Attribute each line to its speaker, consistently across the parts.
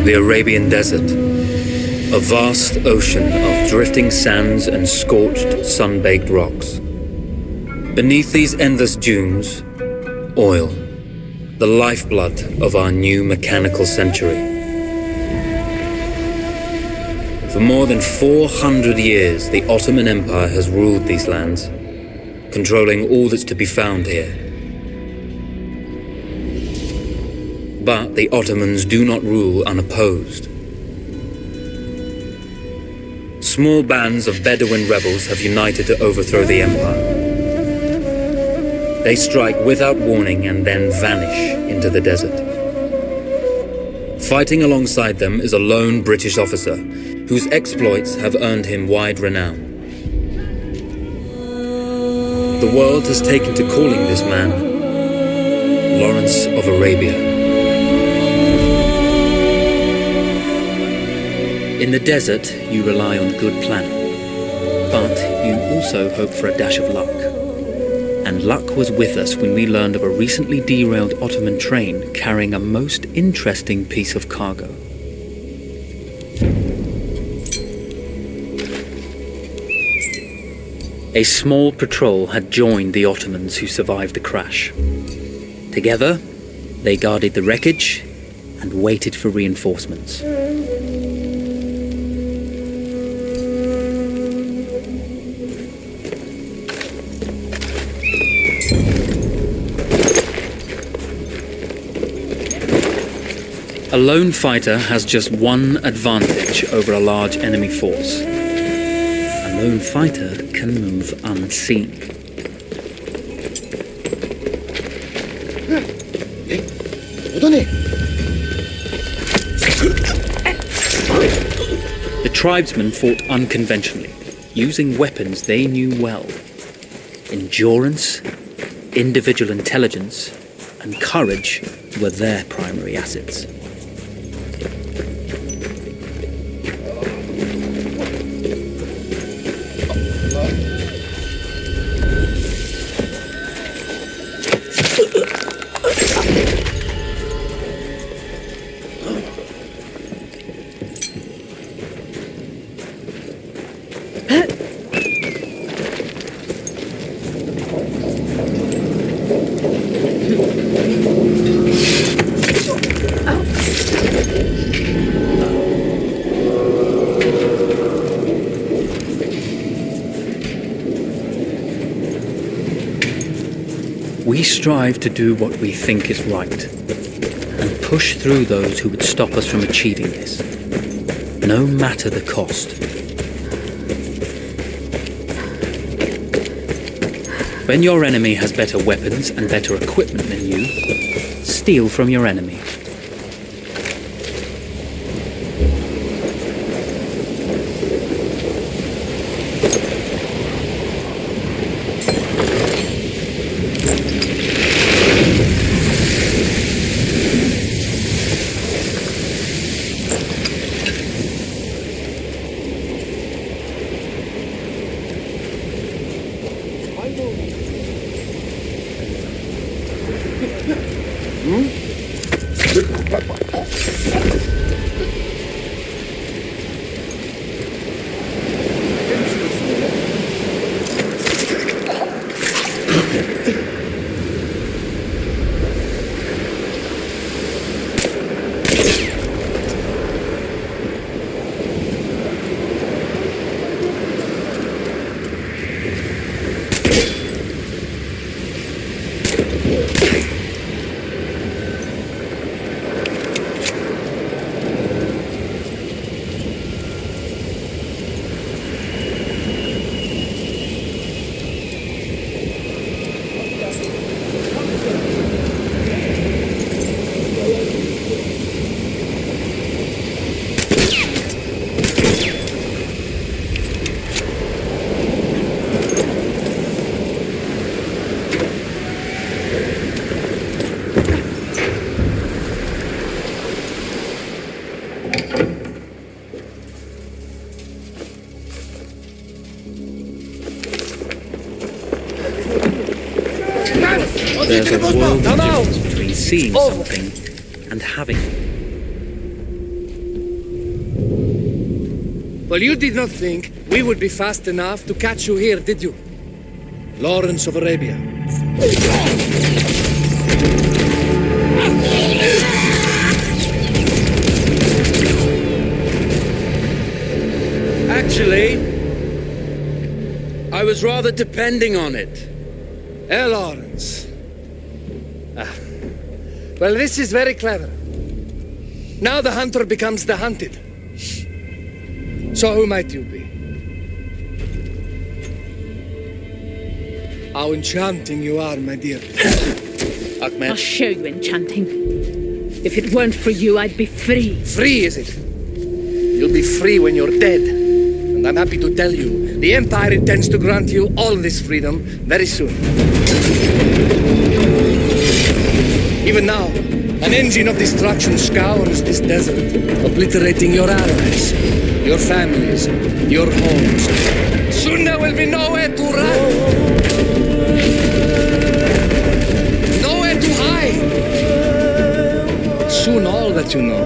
Speaker 1: The Arabian Desert, a vast ocean of drifting sands and scorched, sun-baked rocks. Beneath these endless dunes, oil, the lifeblood of our new mechanical century. For more than 400 years, the Ottoman Empire has ruled these lands, controlling all that's to be found here. But the Ottomans do not rule unopposed. Small bands of Bedouin rebels have united to overthrow the empire. They strike without warning and then vanish into the desert. Fighting alongside them is a lone British officer whose exploits have earned him wide renown. The world has taken to calling this man Lawrence of Arabia. In the desert, you rely on good planning, but you also hope for a dash of luck. And luck was with us when we learned of a recently derailed Ottoman train carrying a most interesting piece of cargo. A small patrol had joined the Ottomans who survived the crash. Together, they guarded the wreckage and waited for reinforcements. A lone fighter has just one advantage over a large enemy force. A lone fighter can move unseen. The tribesmen fought unconventionally, using weapons they knew well. Endurance, individual intelligence, and courage were their primary assets. We strive to do what we think is right, and push through those who would stop us from achieving this, no matter the cost. When your enemy has better weapons and better equipment than you, steal from your enemy. There's a world of difference between seeing something and having it.
Speaker 2: Well, you did not think we would be fast enough to catch you here, did you? Lawrence of Arabia.
Speaker 3: Actually, I was rather depending on it.
Speaker 2: Lawrence. Well, this is very clever. Now the hunter becomes the hunted. So who might you be? How enchanting you are, my dear.
Speaker 3: Ahmed.
Speaker 4: I'll show you enchanting. If it weren't for you, I'd be free.
Speaker 2: Free, is it? You'll be free when you're dead. And I'm happy to tell you, the Empire intends to grant you all this freedom very soon. Even now, an engine of destruction scours this desert, obliterating your allies, your families, your homes. Soon there will be nowhere to run. Nowhere to hide. Soon all that you know,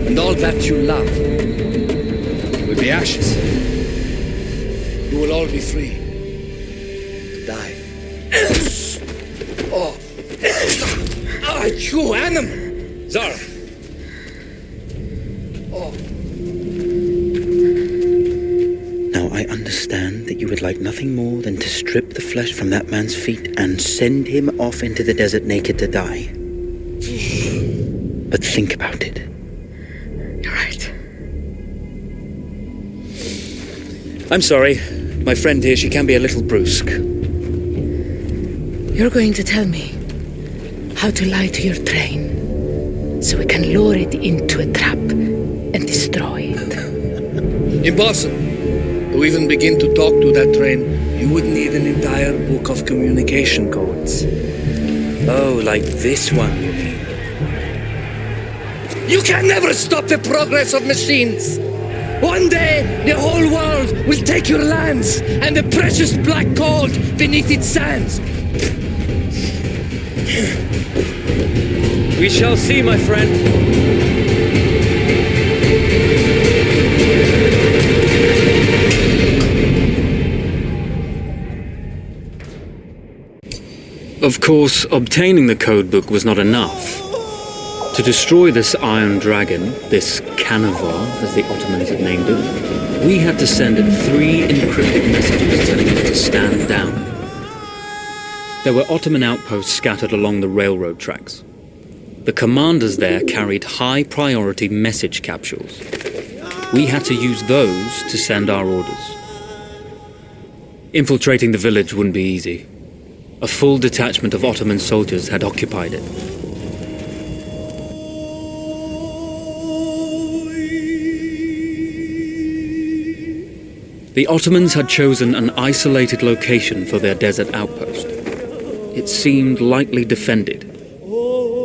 Speaker 2: and all that you love, will be ashes. You will all be free to die. Oh. Ah, you animal!
Speaker 3: Zara!
Speaker 2: Oh.
Speaker 5: Now I understand that you would like nothing more than to strip the flesh from that man's feet and send him off into the desert naked to die. But think about it.
Speaker 4: You're right.
Speaker 1: I'm sorry. My friend here, she can be a little brusque.
Speaker 4: You're going to tell me how to lie to your train so we can lure it into a trap and destroy it.
Speaker 2: Impossible. To even begin to talk to that train, you would need an entire book of communication codes.
Speaker 5: Oh, like this one, you mean?
Speaker 2: You can never stop the progress of machines. One day, the whole world will take your lands and the precious black gold beneath its sands.
Speaker 3: We shall see, my friend.
Speaker 1: Of course, obtaining the codebook was not enough. To destroy this Iron Dragon, this Canavar, as the Ottomans had named it, we had to send it 3 encrypted messages telling it to stand down. There were Ottoman outposts scattered along the railroad tracks. The commanders there carried high-priority message capsules. We had to use those to send our orders. Infiltrating the village wouldn't be easy. A full detachment of Ottoman soldiers had occupied it. The Ottomans had chosen an isolated location for their desert outpost. It seemed lightly defended.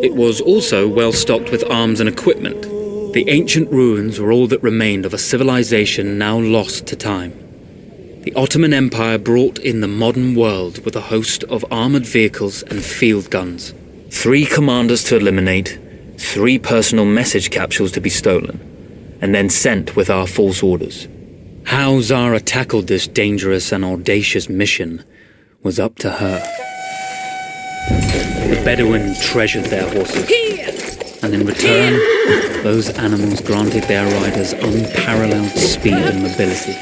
Speaker 1: It was also well stocked with arms and equipment. The ancient ruins were all that remained of a civilization now lost to time. The Ottoman Empire brought in the modern world with a host of armored vehicles and field guns. 3 commanders to eliminate, 3 personal message capsules to be stolen, and then sent with our false orders. How Zara tackled this dangerous and audacious mission was up to her. The Bedouin treasured their horses, and in return, those animals granted their riders unparalleled speed and mobility.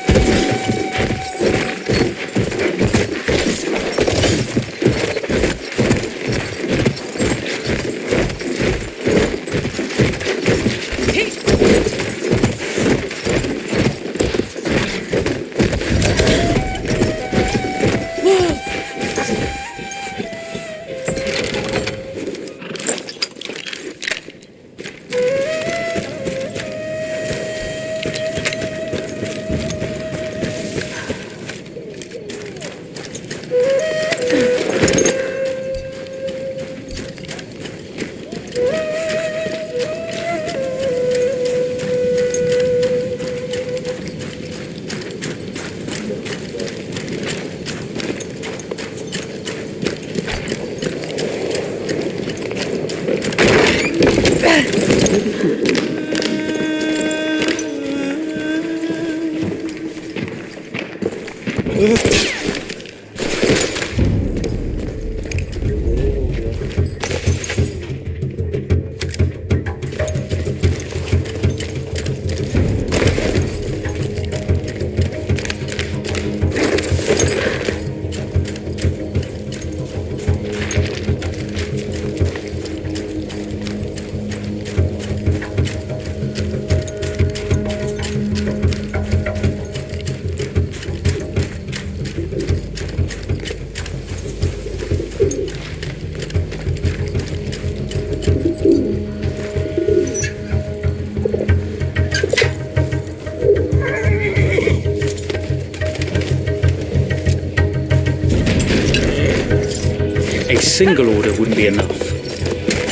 Speaker 1: A single order wouldn't be enough.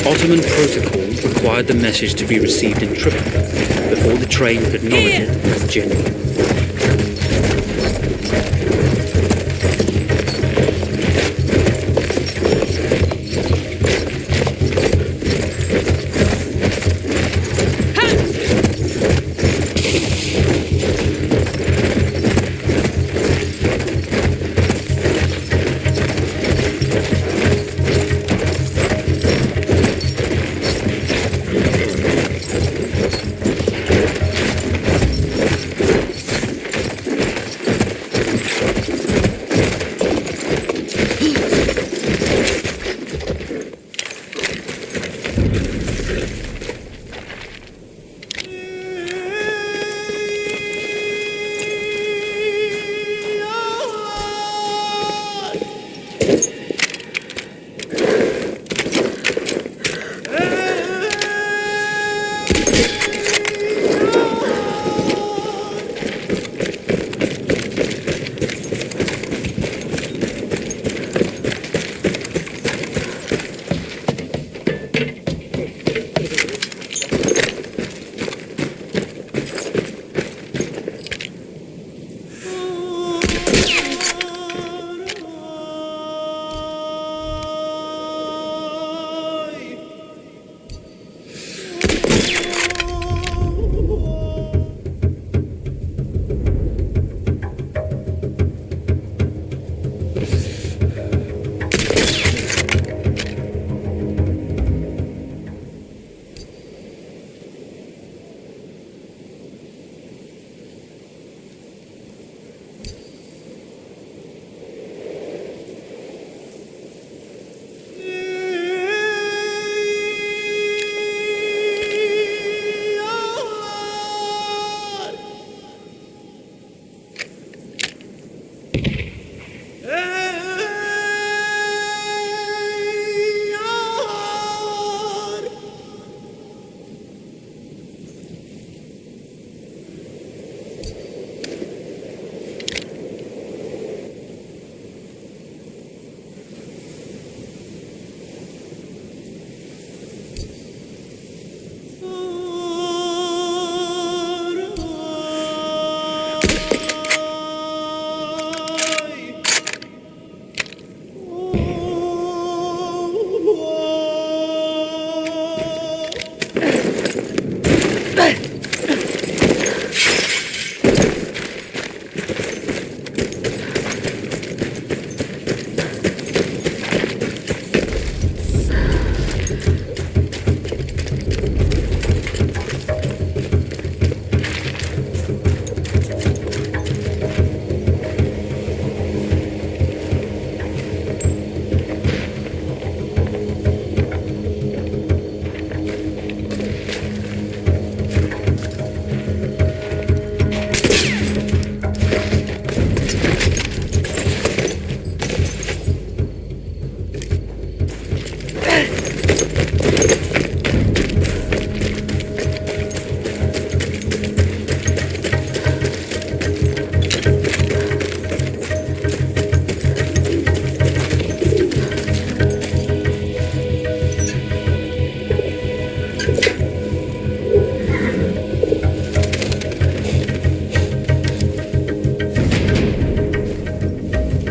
Speaker 1: Ottoman protocol required the message to be received in triplicate before the train could acknowledge it as genuine.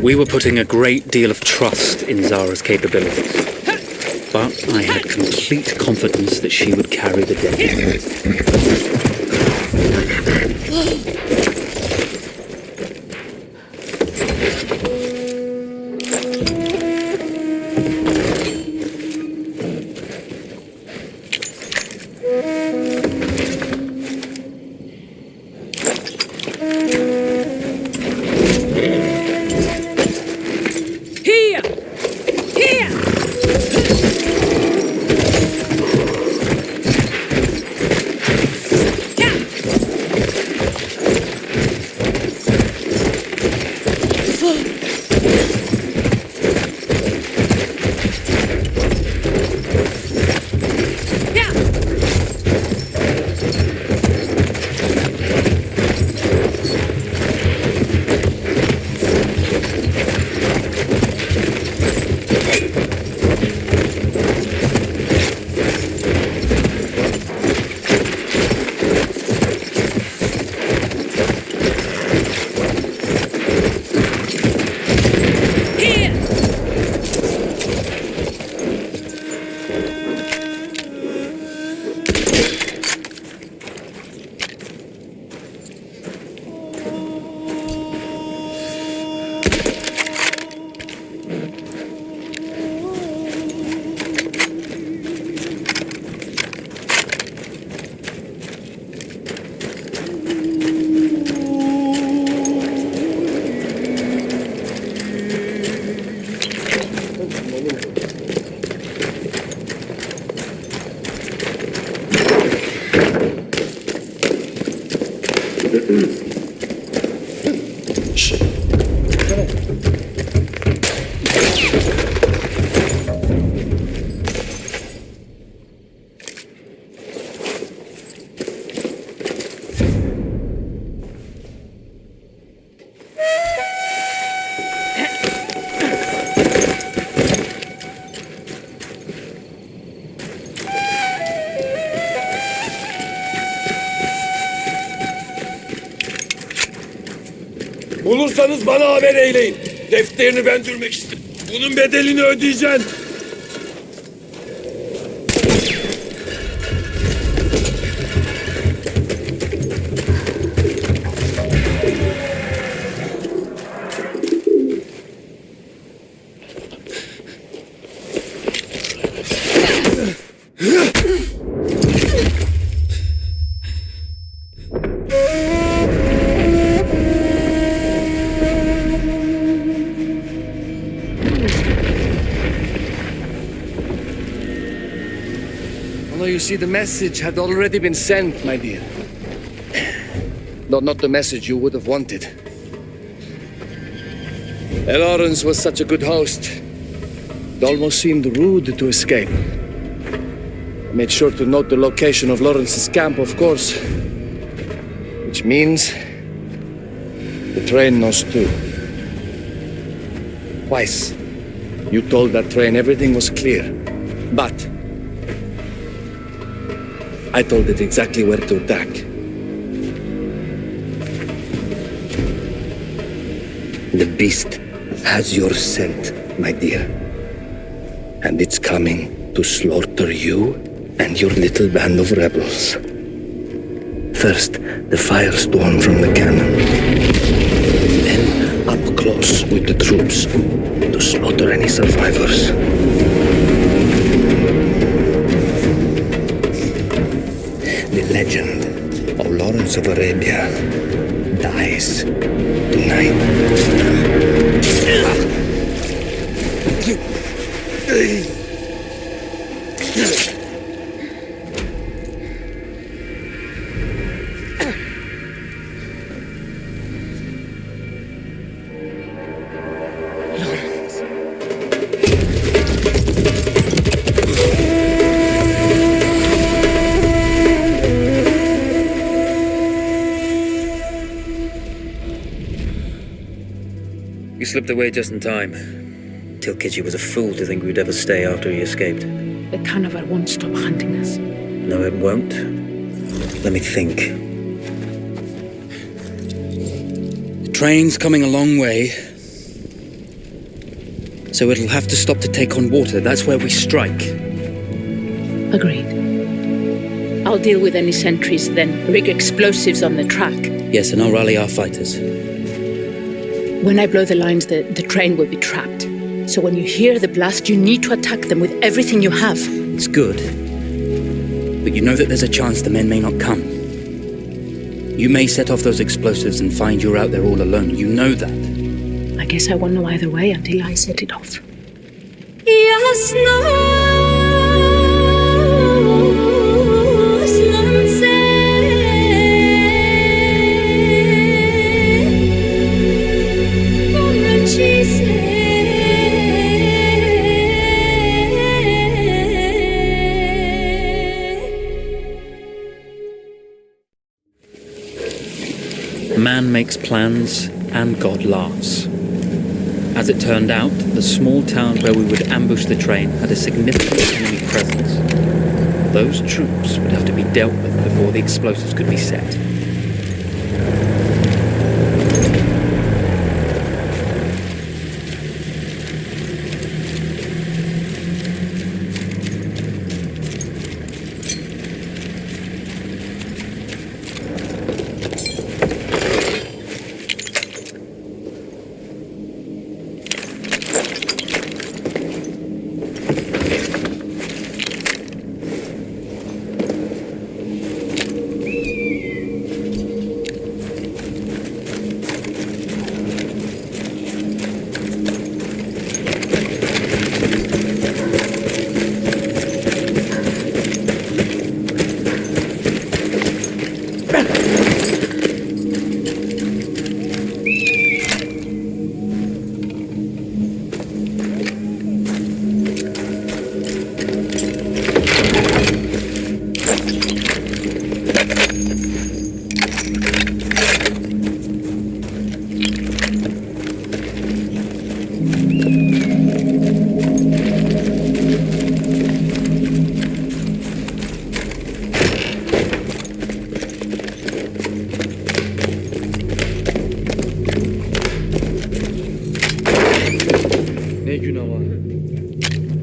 Speaker 1: We were putting a great deal of trust in Zara's capabilities, but I had complete confidence that she would carry the day.
Speaker 6: Bulursanız bana haber eyleyin. Defterini ben dürmek istedim. Bunun bedelini ödeyeceksin.
Speaker 2: You see, the message had already been sent, my dear. Though not the message you would have wanted. Lawrence was such a good host. It almost seemed rude to escape. I made sure to note the location of Lawrence's camp, of course. Which means the train knows too. Twice, you told that train everything was clear. But I told it exactly where to attack. The beast has your scent, my dear. And it's coming to slaughter you and your little band of rebels. First, the firestorm from the cannon. Then, up close with the troops to slaughter any survivors. The legend of Lawrence of Arabia dies tonight.
Speaker 1: You slipped away just in time. Tilkitchi was a fool to think we'd ever stay after he escaped.
Speaker 4: The carnival won't stop hunting us.
Speaker 1: No, it won't. Let me think. The train's coming a long way. So it'll have to stop to take on water. That's where we strike.
Speaker 4: Agreed. I'll deal with any sentries, then rig explosives on the track.
Speaker 1: Yes, and I'll rally our fighters.
Speaker 4: When I blow the lines, the train will be trapped. So when you hear the blast, you need to attack them with everything you have.
Speaker 1: It's good. But you know that there's a chance the men may not come. You may set off those explosives and find you're out there all alone. You know that.
Speaker 4: I guess I won't know either way until I set it off.
Speaker 1: Man makes plans and God laughs. As it turned out, the small town where we would ambush the train had a significant enemy presence. Those troops would have to be dealt with before the explosives could be set.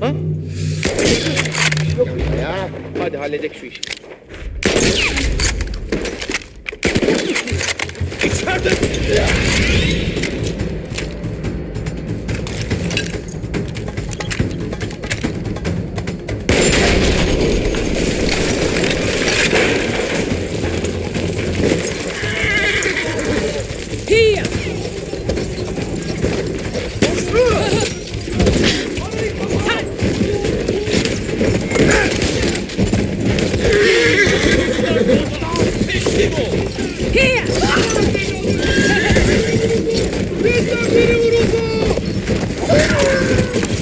Speaker 7: Ha? Yok ya. Hadi halledek şu işi.
Speaker 6: İçeride.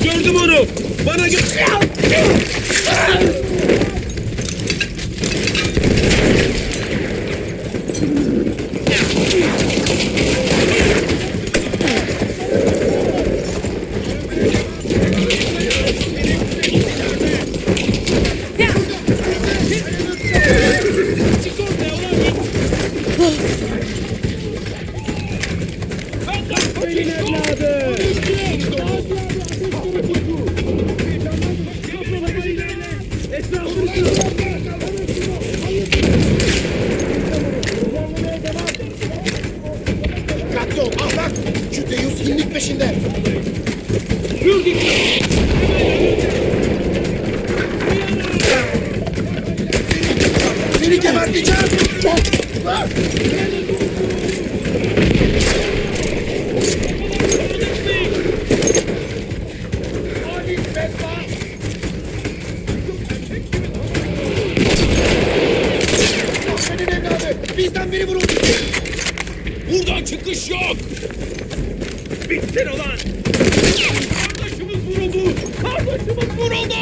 Speaker 6: Gördüm onu. Bana gel.
Speaker 8: Dikkatli ol ahlak. Şu Deus hinlik peşinde. Seni geberteceğim. Senin evladı. Bizden biri vuruldu.
Speaker 6: Buradan çıkış yok. Bittin ulan. Kardeşimiz vuruldu. Kardeşimiz vuruldu.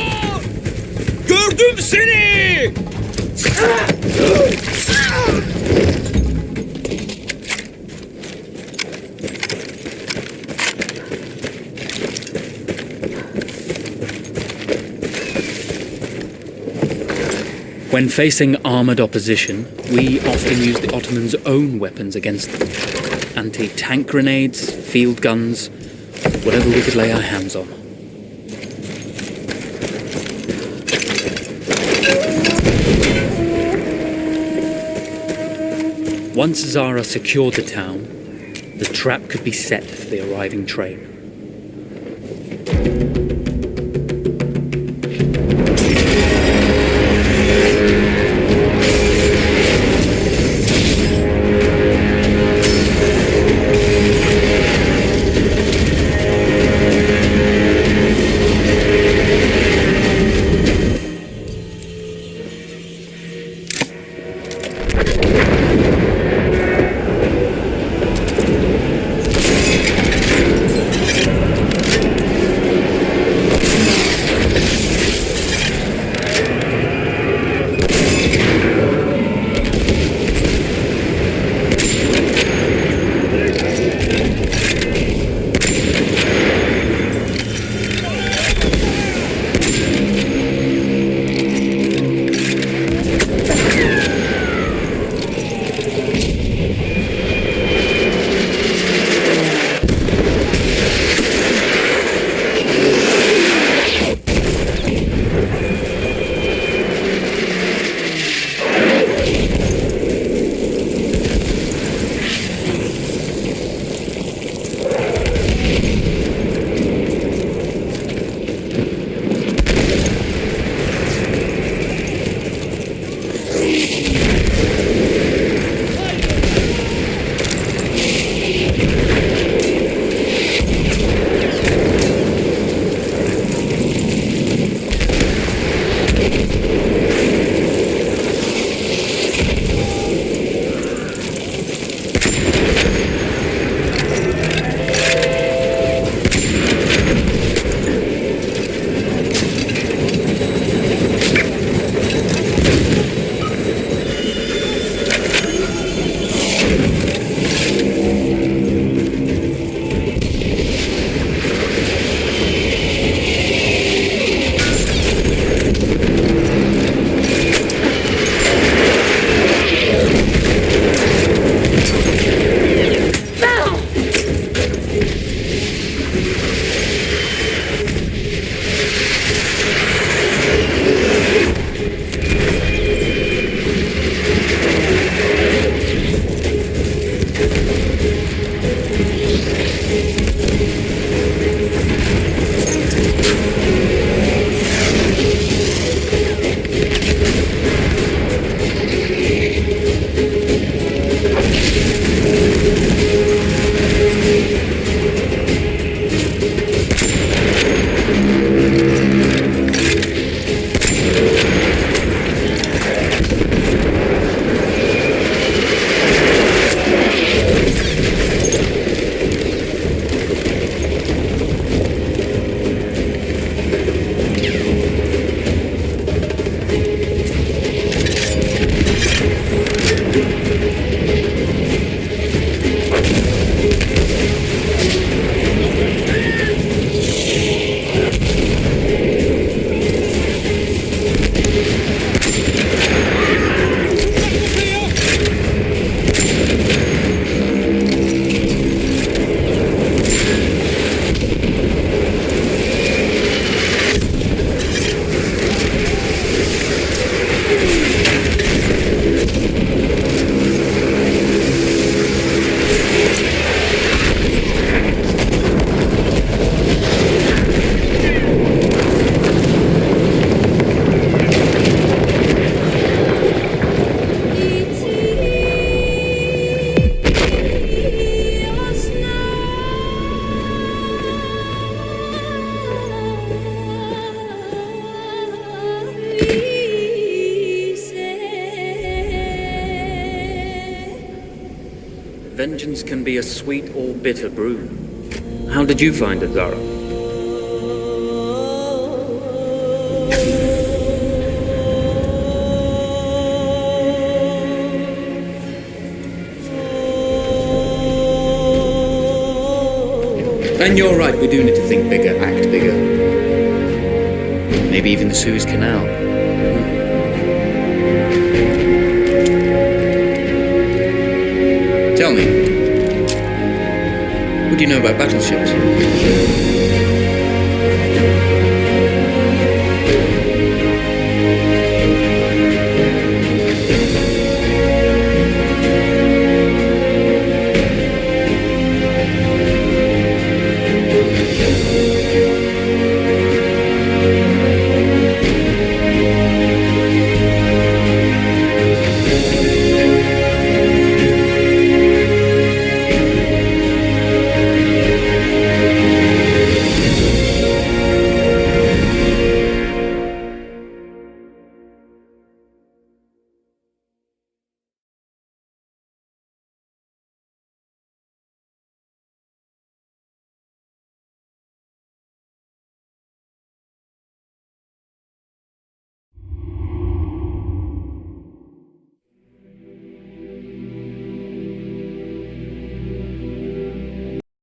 Speaker 6: Gördüm seni.
Speaker 1: When facing armoured opposition, we often use the Ottomans' own weapons against them. Anti-tank grenades, field guns, whatever we could lay our hands on. Once Zara secured the town, the trap could be set for the arriving train. vengeance can be a sweet or bitter brew. How did you find it, Zara?
Speaker 3: And you're right, we do need to think bigger, act bigger. Maybe even the Suez Canal. Tell me, what do you know about battleships?